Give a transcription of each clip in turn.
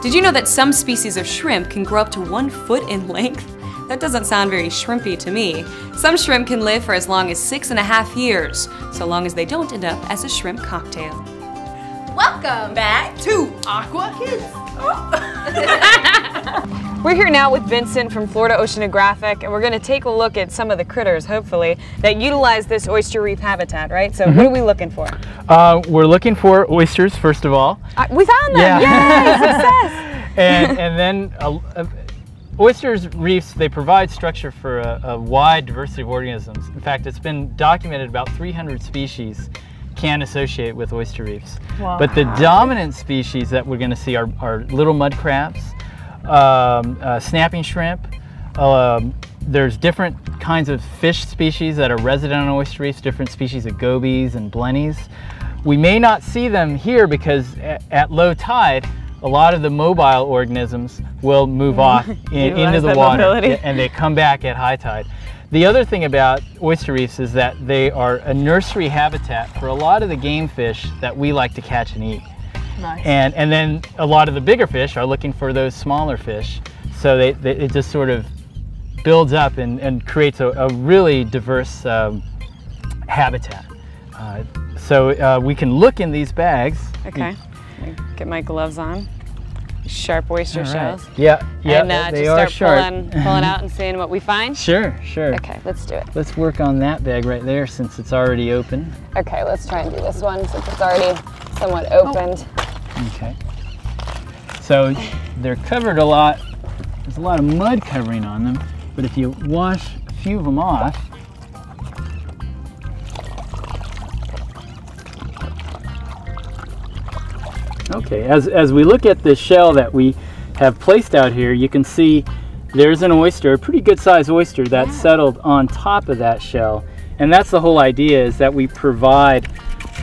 Did you know that some species of shrimp can grow up to 1 foot in length? That doesn't sound very shrimpy to me. Some shrimp can live for as long as 6.5 years, so long as they don't end up as a shrimp cocktail. Welcome back to Aqua Kids. We're here now with Vincent from Florida Oceanographic, and we're going to take a look at some of the critters, hopefully, that utilize this oyster reef habitat, right? So what are we looking for? We're looking for oysters, first of all. We found them! Yeah. Yay! Success! and then oysters, reefs, they provide structure for a wide diversity of organisms. In fact, it's been documented about 300 species can associate with oyster reefs. Wow. But the dominant species that we're going to see are little mud crabs, snapping shrimp. There's different kinds of fish species that are resident on oyster reefs, different species of gobies and blennies. We may not see them here because at low tide, a lot of the mobile organisms will move off into the water, and they come back at high tide. The other thing about oyster reefs is that they are a nursery habitat for a lot of the game fish that we like to catch and eat. Nice. And then a lot of the bigger fish are looking for those smaller fish. So it just sort of builds up and creates a really diverse habitat. So we can look in these bags. Okay, get my gloves on. Sharp oyster shells. Yeah, and they just are start pulling out and seeing what we find? Sure. Okay, let's do it. Let's work on that bag right there since it's already open. Okay, let's try and do this one since it's already somewhat opened. Okay. So they're covered a lot. There's a lot of mud covering on them, but if you wash a few of them off, okay, as we look at the shell that we have placed out here, you can see there's an oyster, a pretty good sized oyster that's settled on top of that shell. And that's the whole idea, is that we provide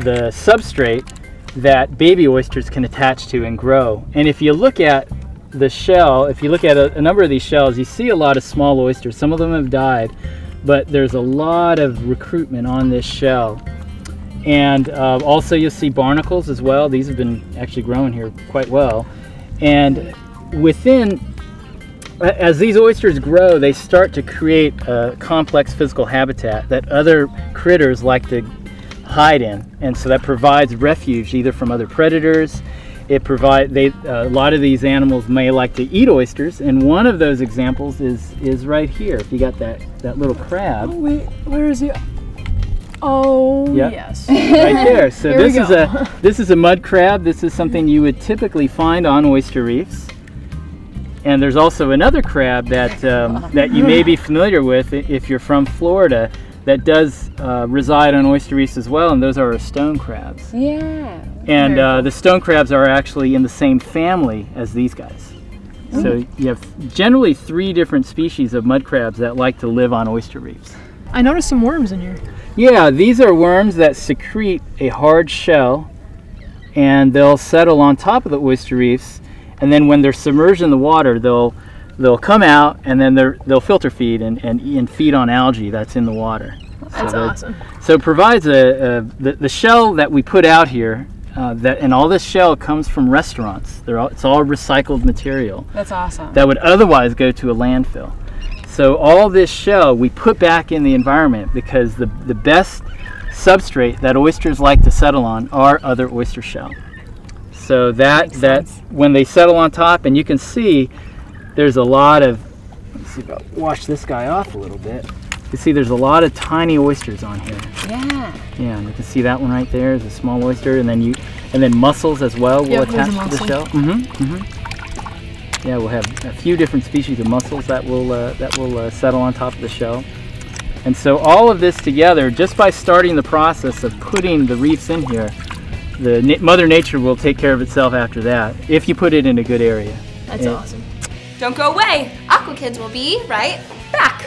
the substrate that baby oysters can attach to and grow. And if you look at the shell, if you look at a number of these shells, you see a lot of small oysters. Some of them have died, but there's a lot of recruitment on this shell. And also you'll see barnacles as well. These have been actually growing here quite well. And as these oysters grow, they start to create a complex physical habitat that other critters like to hide in. And so that provides refuge either from other predators. A lot of these animals may like to eat oysters, and one of those examples is right here. If you got that little crab. Oh, wait, where is he? Oh, yep. Yes. Right there. So this is a mud crab. This is something you would typically find on oyster reefs. And there's also another crab that you may be familiar with if you're from Florida that does reside on oyster reefs as well, and those are stone crabs. Yeah. And the stone crabs are actually in the same family as these guys. So you have generally 3 different species of mud crabs that like to live on oyster reefs. I noticed some worms in here. Yeah, these are worms that secrete a hard shell, and they'll settle on top of the oyster reefs, and then when they're submerged in the water, they'll come out, and then they'll filter feed and feed on algae that's in the water. That's awesome. So it provides the shell that we put out here, and all this shell comes from restaurants. It's all recycled material. That's awesome. That would otherwise go to a landfill. So all this shell we put back in the environment because the best substrate that oysters like to settle on are other oyster shell. So that when they settle on top, and you can see there's a lot of, let's see if I'll wash this guy off a little bit. You see there's a lot of tiny oysters on here. Yeah. Yeah, and you can see that one right there is a small oyster, and then mussels as well will attach to the shell. Yeah, we'll have a few different species of mussels that will settle on top of the shell. And so all of this together, just by starting the process of putting the reefs in here, Mother Nature will take care of itself after that, if you put it in a good area. That's awesome. Don't go away. Aqua Kids will be right back.